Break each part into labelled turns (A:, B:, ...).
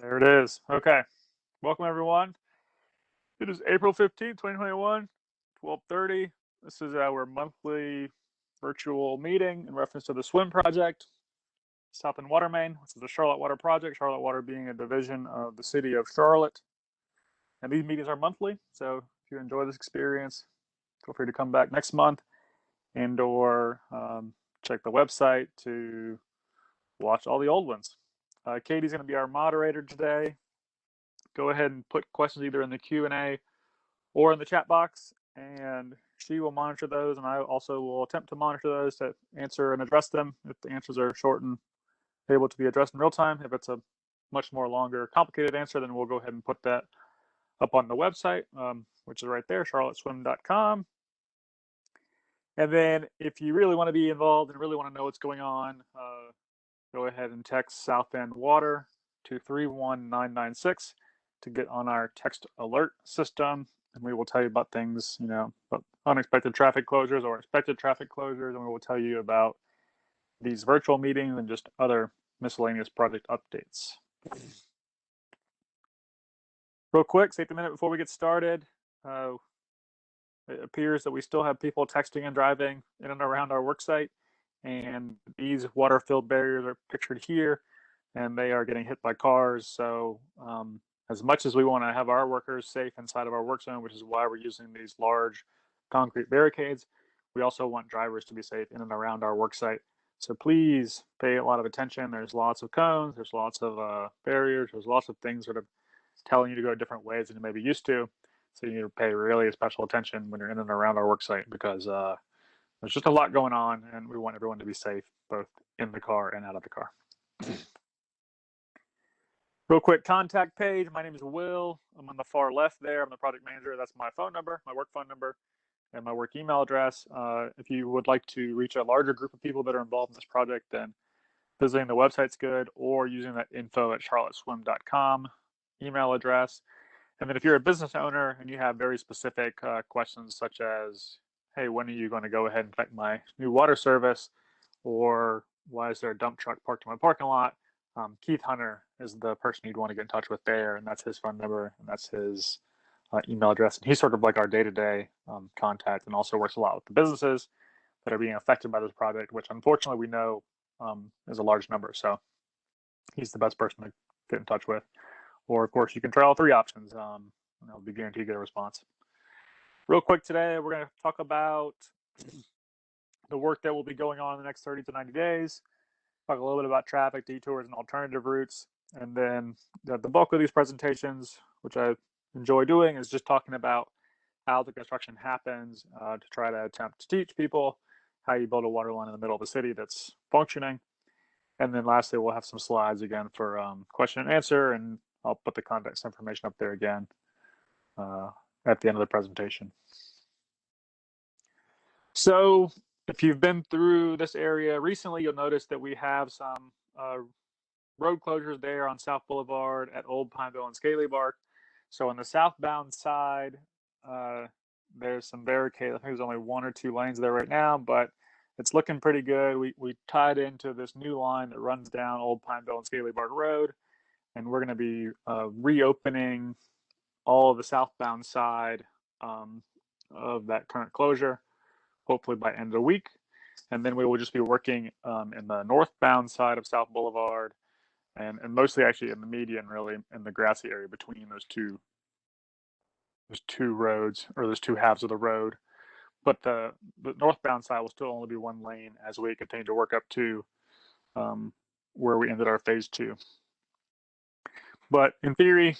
A: There it is. Okay. Welcome everyone. It is April 15th, 2021, 12:30. This is our monthly virtual meeting in reference to the SWIM project, South and Water Main. This is the Charlotte Water Project, Charlotte Water being a division of the city of Charlotte. And these meetings are monthly, so if you enjoy this experience, feel free to come back next month and or check the website to watch all the old ones. Katie's going to be our moderator today. Go ahead and put questions either in the Q&A or in the chat box, and she will monitor those, and I also will attempt to monitor those to answer and address them if the answers are short and able to be addressed in real time. If it's a much more longer, complicated answer, then we'll go ahead and put that up on the website, which is right there, charlotteswim.com. And then if you really want to be involved and really want to know what's going on, go ahead and text South End Water to 31996 to get on our text alert system, and we will tell you about things, about unexpected traffic closures or expected traffic closures, and we will tell you about these virtual meetings and just other miscellaneous project updates. Real quick, safety minute before we get started. It appears that we still have people texting and driving in and around our worksite, and these water-filled barriers are pictured here, and they are getting hit by cars. So as much as we want to have our workers safe inside of our work zone, which is why we're using these large concrete barricades, we also want drivers to be safe in and around our work site. So please pay a lot of attention. There's lots of cones, there's lots of barriers, there's lots of things that are telling you to go different ways than you may be used to. So you need to pay really special attention when you're in and around our work site, because there's just a lot going on, and we want everyone to be safe, both in the car and out of the car. Real quick contact page. My name is Will. I'm on the far left there. I'm the project manager. That's my phone number, my work phone number, and my work email address. If you would like to reach a larger group of people that are involved in this project, then visiting the website's good, or using that info@charlotteswim.com email address. And then if you're a business owner and you have very specific questions, such as, hey, when are you going to go ahead and connect my new water service? Or why is there a dump truck parked in my parking lot? Keith Hunter is the person you'd want to get in touch with there, and that's his phone number, and that's his email address. And he's sort of like our day-to-day contact, and also works a lot with the businesses that are being affected by this project, which unfortunately we know is a large number. So he's the best person to get in touch with. Or of course, you can try all three options, and I'll be guaranteed to get a response. Real quick today, we're going to talk about the work that will be going on in the next 30 to 90 days. Talk a little bit about traffic, detours, and alternative routes. And then the bulk of these presentations, which I enjoy doing, is just talking about how the construction happens, to try to attempt to teach people how you build a water line in the middle of the city that's functioning. And then lastly, we'll have some slides again for question and answer, and I'll put the context information up there again at the end of the presentation. So if you've been through this area recently, you'll notice that we have some road closures there on South Boulevard at Old Pineville and Scaly Bark. So on the southbound side, there's some barricades. I think there's only one or two lanes there right now, but it's looking pretty good. We tied into this new line that runs down Old Pineville and Scaly Bark Road, and we're going to be reopening all of the southbound side of that current closure, hopefully by end of the week. And then we will just be working in the northbound side of South Boulevard, and mostly actually in the median, really, in the grassy area between those two roads, or those two halves of the road. But the northbound side will still only be one lane as we continue to work up to where we ended our phase 2. But in theory,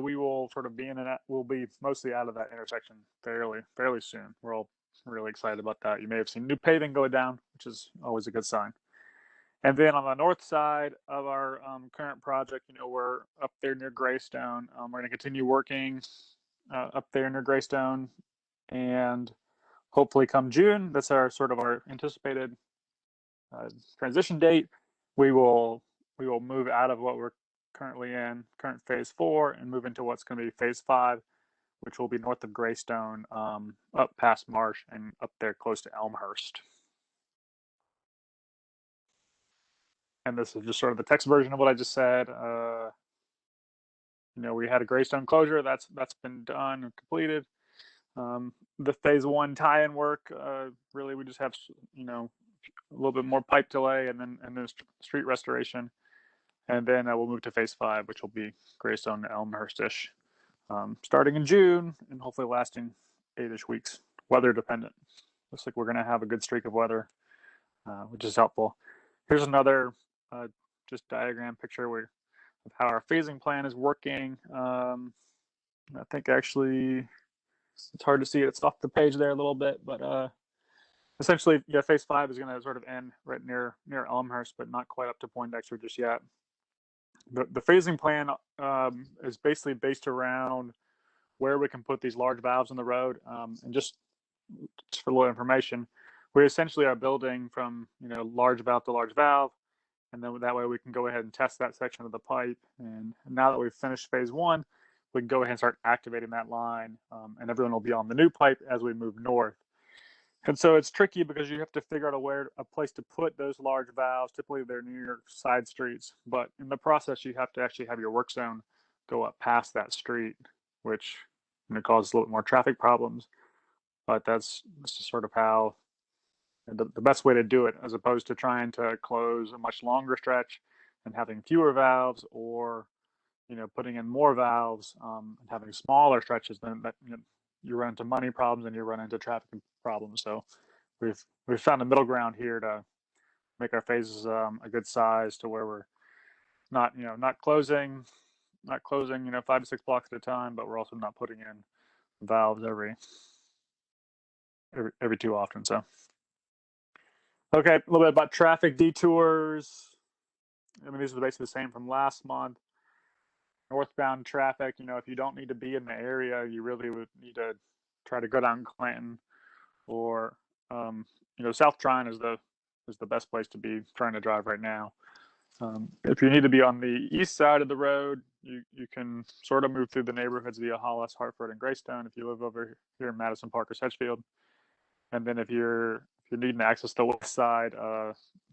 A: we will sort of be in and we'll be mostly out of that intersection fairly soon. We're all really excited about that. You may have seen new paving go down, which is always a good sign. And then on the north side of our current project, we're up there near Greystone. We're going to continue working up there near Greystone, and hopefully come June, that's our sort of our anticipated transition date, we will move out of what we're currently in, current phase 4, and move into what's going to be phase 5, which will be north of Greystone, up past Marsh and up there close to Elmhurst. And this is just sort of the text version of what I just said. we had a Greystone closure that's been done and completed. The phase one tie-in work, really we just have a little bit more pipe delay and then street restoration, and then we'll move to phase five, which will be Greystone to Elmhurst-ish, starting in June and hopefully lasting 8-ish weeks, weather dependent. Looks like we're going to have a good streak of weather, which is helpful. Here's another just diagram picture of how our phasing plan is working. I think actually it's hard to see it. It's off the page there a little bit, but essentially, yeah, phase five is going to sort of end right near Elmhurst, but not quite up to Poindexter just yet. The phasing plan is basically based around where we can put these large valves in the road, and just for a little information, we essentially are building from large valve to large valve, and then that way we can go ahead and test that section of the pipe. And now that we've finished phase one, we can go ahead and start activating that line, and everyone will be on the new pipe as we move north. And so it's tricky because you have to figure out a place to put those large valves. Typically they're near side streets, but in the process you have to actually have your work zone go up past that street, which causes a little more traffic problems. But that's just sort of how the best way to do it, as opposed to trying to close a much longer stretch and having fewer valves, or putting in more valves and having smaller stretches. Then that you run into money problems and you run into traffic problems. So we've found a middle ground here to make our phases a good size, to where we're not closing 5 to 6 blocks at a time, but we're also not putting in valves every too often. So okay, a little bit about traffic detours. I mean, these are basically the same from last month. Northbound traffic, if you don't need to be in the area, you really would need to try to go down Clanton, or South Tryon is the best place to be trying to drive right now. If you need to be on the east side of the road, you can sort of move through the neighborhoods via Hollis, Hartford, and Greystone if you live over here in Madison Park or Sedgefield. And then if you're needing to access the west side,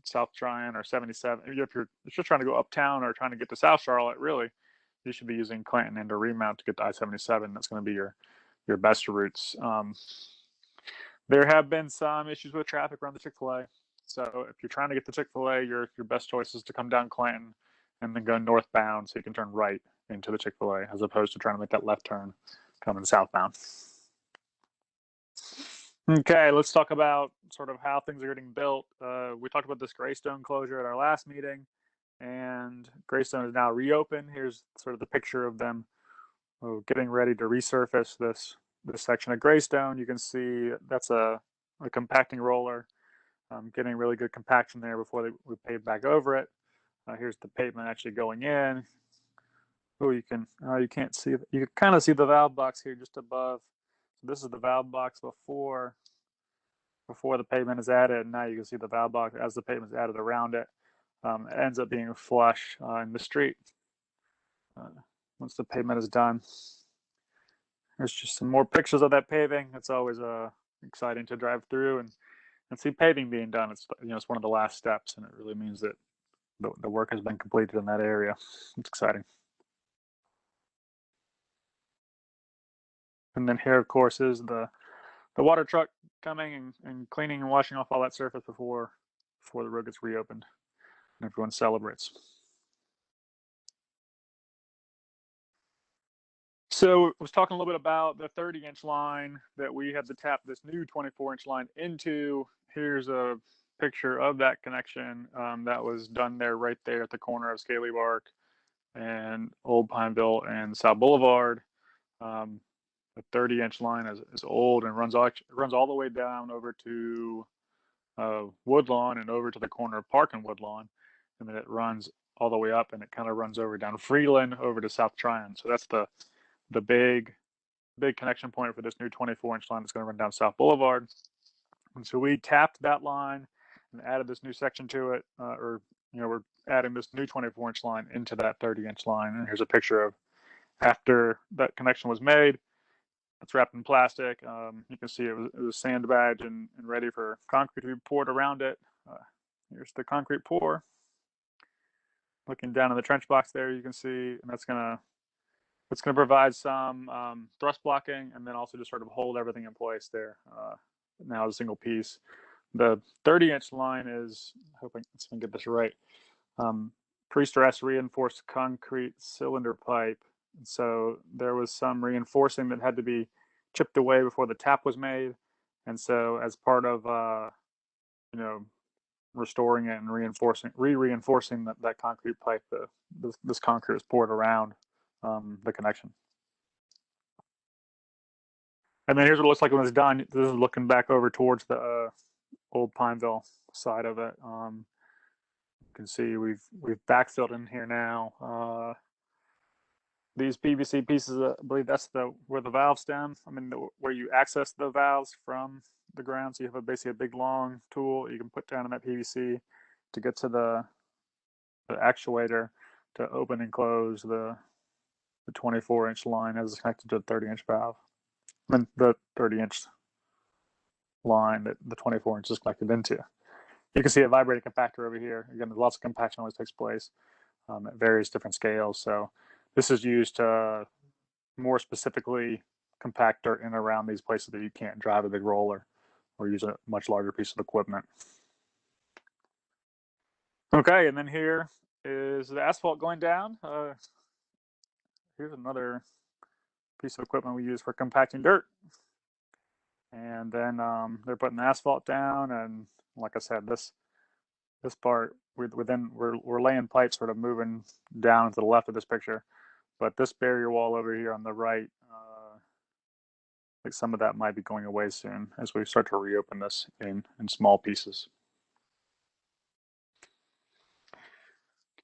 A: South Tryon or 77, if you're just trying to go uptown or trying to get to South Charlotte, really, you should be using Clanton and a remount to get to I-77. That's going to be your best routes. There have been some issues with traffic around the Chick-fil-A. So if you're trying to get to Chick-fil-A, your best choice is to come down Clanton and then go northbound, so you can turn right into the Chick-fil-A, as opposed to trying to make that left turn coming southbound. Okay, let's talk about sort of how things are getting built. We talked about this Greystone closure at our last meeting, and Greystone is now reopened. Here's sort of the picture of them getting ready to resurface this section of Greystone. You can see that's a compacting roller, getting really good compaction there before we pave back over it. Here's the pavement actually going in. Oh, you can't see, you can kind of see the valve box here just above. So this is the valve box before the pavement is added, and now you can see the valve box as the pavement is added around it. It ends up being flush in the street once the pavement is done. There's just some more pictures of that paving. It's always exciting to drive through and see paving being done. It's it's one of the last steps, and it really means that the work has been completed in that area. It's exciting. And then here, of course, is the water truck coming and cleaning and washing off all that surface before the road gets reopened and everyone celebrates. So I was talking a little bit about the 30-inch line that we had to tap this new 24-inch line into. Here's a picture of that connection that was done right there at the corner of Scaly Bark and Old Pineville and South Boulevard. The 30-inch line is old and runs all the way down over to Woodlawn and over to the corner of Park and Woodlawn, and then it runs all the way up, and it kind of runs over down Freeland over to South Tryon. So that's the big connection point for this new 24-inch line that's going to run down South Boulevard. And so we tapped that line and added this new section to it, we're adding this new 24-inch line into that 30-inch line. And here's a picture of after that connection was made. It's wrapped in plastic. You can see it was sandbagged and ready for concrete to be poured around it. Here's the concrete pour. Looking down in the trench box there, you can see, and that's going to It's going to provide some thrust blocking and then also just sort of hold everything in place there. Now as a single piece. The 30-inch line is, I hope I can get this right, pre-stressed reinforced concrete cylinder pipe. And so there was some reinforcing that had to be chipped away before the tap was made. And so as part of, restoring it and reinforcing that concrete pipe, this concrete is poured around the connection. And then here's what it looks like when it's done. This is looking back over towards the old Pineville side of it. You can see we've backfilled in here now. These PVC pieces, I believe that's where the valve stem. Where you access the valves from the ground. So you have basically a big long tool you can put down in that PVC to get to the actuator to open and close the 24-inch line as it's connected to the 30-inch valve. The 30-inch line that the 24-inch is connected into. You can see a vibrating compactor over here. Again, lots of compaction always takes place at various different scales. So this is used to more specifically compact dirt in and around these places that you can't drive a big roller or use a much larger piece of equipment. Okay, and then here is the asphalt going down. Here's another piece of equipment we use for compacting dirt. And then they're putting the asphalt down, and like I said, this part we're laying pipes sort of moving down to the left of this picture, but this barrier wall over here on the right, like some of that might be going away soon as we start to reopen this in small pieces.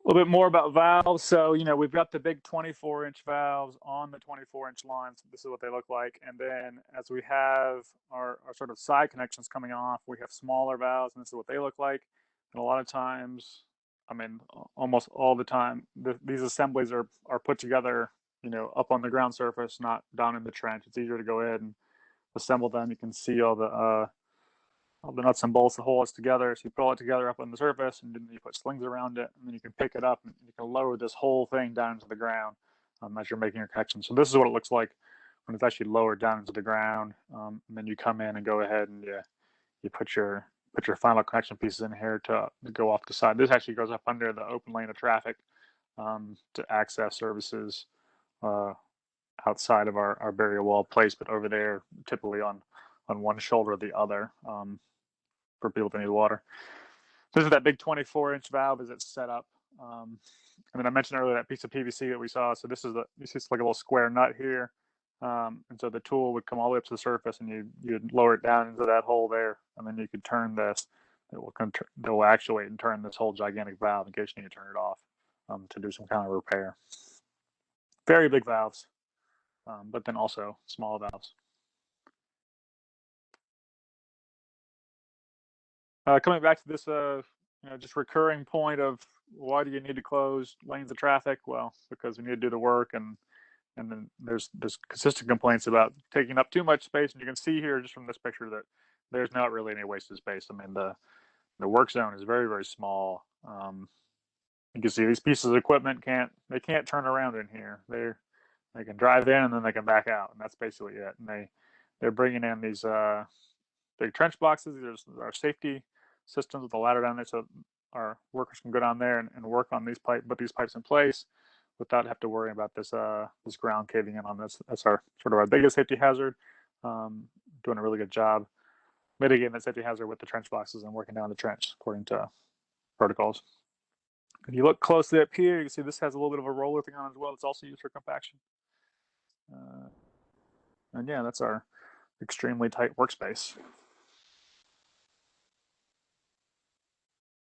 A: A little bit more about valves. So, we've got the big 24-inch valves on the 24-inch lines. This is what they look like. And then as we have our sort of side connections coming off, we have smaller valves, and this is what they look like. And a lot of times, almost all the time, these assemblies are put together, up on the ground surface, not down in the trench. It's easier to go ahead and assemble them. You can see all the nuts and bolts, the holes together. So you put all it together up on the surface, and then you put slings around it, and then you can pick it up and you can lower this whole thing down into the ground as you're making your connection. So this is what it looks like when it's actually lowered down into the ground. And then you come in and go ahead and you put your final connection pieces in here to go off the side. This actually goes up under the open lane of traffic to access services outside of our barrier wall placement over there, typically on one shoulder or the other. For people that need water. This is that big 24-inch valve as it's set up. And then I mentioned earlier that piece of PVC that we saw. So this is like a little square nut here. And so the tool would come all the way up to the surface, and you'd lower it down into that hole there, and then you could turn this. It will actuate and turn this whole gigantic valve in case you need to turn it off to do some kind of repair. Very big valves, but then also small valves. Coming back to this, just recurring point of why do you need to close lanes of traffic? Well, because we need to do the work, and then there's consistent complaints about taking up too much space. And you can see here just from this picture that there's not really any wasted space. The work zone is very, very small. You can see these pieces of equipment can't turn around in here. They can drive in and then they can back out, and that's basically it. And they're bringing in these big trench boxes. There's our safety systems with the ladder down there, so our workers can go down there and work on put these pipes in place without have to worry about this ground caving in on this. That's our biggest safety hazard. Doing a really good job mitigating that safety hazard with the trench boxes and working down the trench according to protocols. If you look closely up here, you can see this has a little bit of a roller thing on as well. It's also used for compaction. And yeah, that's our extremely tight workspace.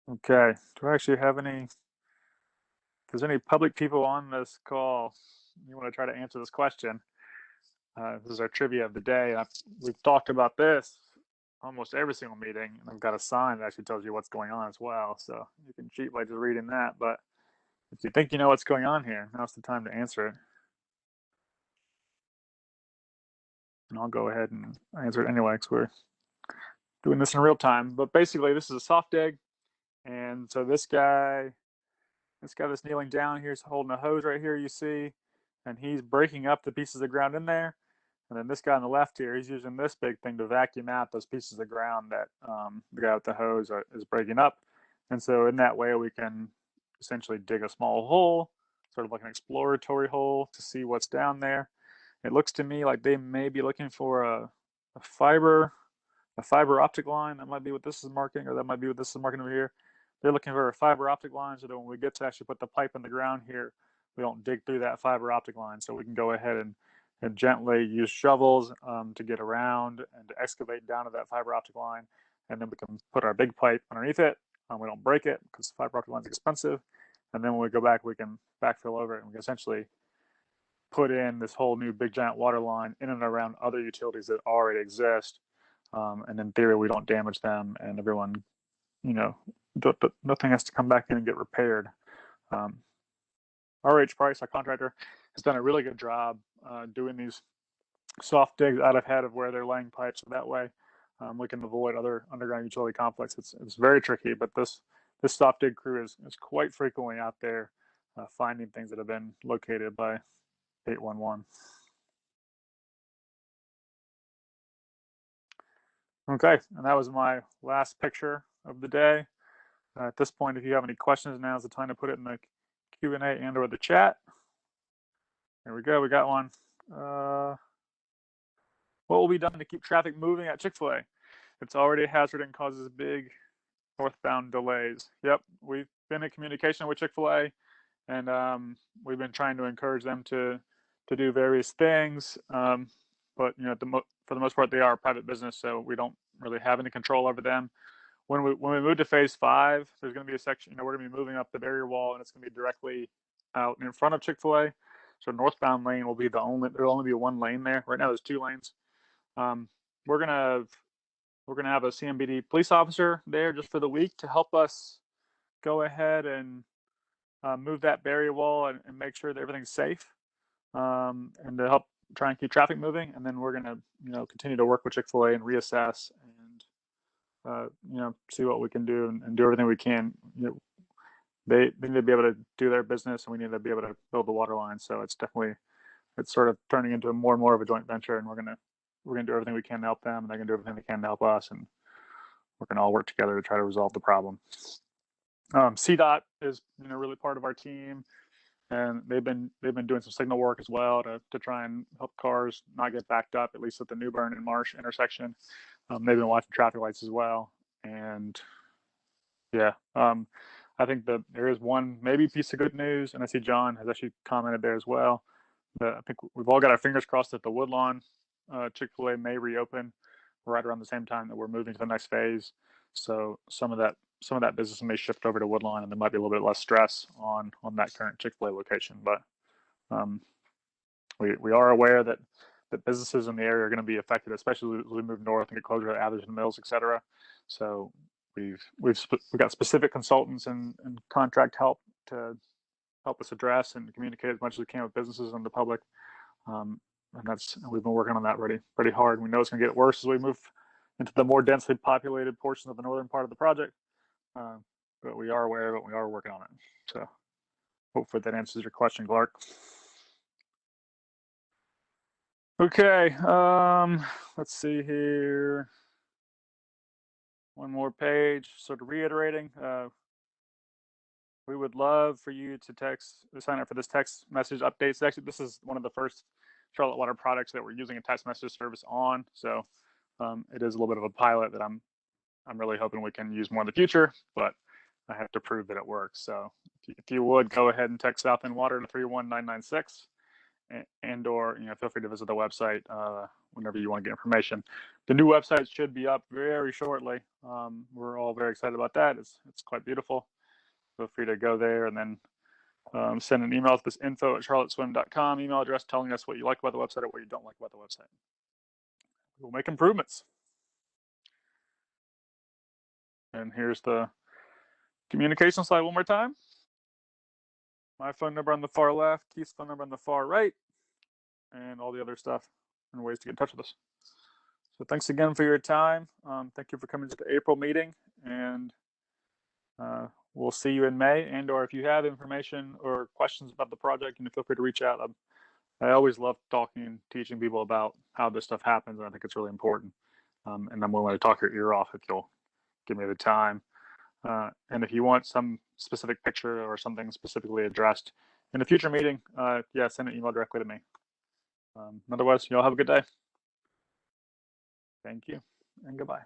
A: Okay, do I actually have if there's any public people on this call, you want to try to answer this question. This is our trivia of the day. We've talked about this almost every single meeting, and I've got a sign that actually tells you what's going on as well. So you can cheat by just reading that, but if you think you know what's going on here, now's the time to answer it. And I'll go ahead and answer it anyway, because we're doing this in real time. But basically, this is a soft dig. And so this guy that's kneeling down here is holding a hose right here, you see. and he's breaking up the pieces of ground in there. And then this guy on the left here, he's using this big thing to vacuum out those pieces of ground that the guy with the hose is breaking up. And so in that way, we can essentially dig a small hole, sort of like an exploratory hole, to see what's down there. It looks to me like they may be looking for a fiber optic line. That might be what this is marking, or that might be what this is marking over here. They're looking for a fiber optic line so that when we get to actually put the pipe in the ground here, we don't dig through that fiber optic line. So we can go ahead and gently use shovels to get around and to excavate down to that fiber optic line. And then we can put our big pipe underneath it. We don't break it because the fiber optic line is expensive. And then when we go back, we can backfill over it, and we can essentially put in this whole new big giant water line in and around other utilities that already exist. And in theory, we don't damage them, and everyone, nothing has to come back in and get repaired. RH Price, our contractor, has done a really good job doing these soft digs out ahead of where they're laying pipes. So that way, we can avoid other underground utility complexes. It's very tricky, but this soft dig crew is quite frequently out there finding things that have been located by 811. Okay, and that was my last picture of the day. At this point, if you have any questions, now's the time to put it in the Q&A and or the chat. There we go, we got one. What will be done to keep traffic moving at Chick-fil-A? It's already a hazard and causes big northbound delays. Yep, we've been in communication with Chick-fil-A, and we've been trying to encourage them to do various things. But for the most part, they are a private business, so we don't really have any control over them. When we move to phase 5, there's going to be a section. We're going to be moving up the barrier wall, and it's going to be directly out in front of Chick-fil-A. So northbound lane will be there'll only be one lane there. Right now, there's 2 lanes. We're gonna have a CMBD police officer there just for the week to help us go ahead and move that barrier wall and make sure that everything's safe, and to help try and keep traffic moving. And then we're gonna continue to work with Chick-fil-A and reassess and see what we can do and do everything we can. They need to be able to do their business, and we need to be able to build the water line. So it's sort of turning into more and more of a joint venture, and we're gonna do everything we can to help them, and they're gonna do everything they can to help us, and we're gonna all work together to try to resolve the problem. CDOT is really part of our team, and they've been doing some signal work as well to try and help cars not get backed up, at least at the Newbern and Marsh intersection. They've been watching traffic lights as well, and yeah, I think that there is one maybe piece of good news, and I see John has actually commented there as well. I think we've all got our fingers crossed that the Woodlawn Chick-fil-A may reopen right around the same time that we're moving to the next phase. So some of that business may shift over to Woodlawn, and there might be a little bit less stress on that current Chick-fil-A location. But we are aware that businesses in the area are going to be affected, especially as we move north and get closer to Atherton Mills, etc. So we've got specific consultants and contract help to help us address and communicate as much as we can with businesses and the public. And we've been working on that pretty hard. We know it's going to get worse as we move into the more densely populated portion of the northern part of the project. But we are aware of it. We are working on it. So hopefully that answers your question, Clark. Okay, let's see here. One more page, sort of reiterating. We would love for you to sign up for this text message updates. Actually, this is one of the first Charlotte Water products that we're using a text message service on. So it is a little bit of a pilot that I'm really hoping we can use more in the future, but I have to prove that it works. So if you would go ahead and text Southend Water to 31996, and or feel free to visit the website whenever you want to get information. The new website should be up very shortly. We're all very excited about that. It's quite beautiful. Feel free to go there and then send an email to this info@charlotteswim.com email address telling us what you like about the website or what you don't like about the website. We'll make improvements. And here's the communication slide one more time. My phone number on the far left, Keith's phone number on the far right, and all the other stuff and ways to get in touch with us. So thanks again for your time. Thank you for coming to the April meeting, and we'll see you in May. And or if you have information or questions about the project, feel free to reach out. I always love talking, teaching people about how this stuff happens, and I think it's really important. And I'm willing to talk your ear off if you'll give me the time. And if you want some specific picture or something specifically addressed in a future meeting, yeah, send an email directly to me. Otherwise, y'all have a good day. Thank you, and goodbye.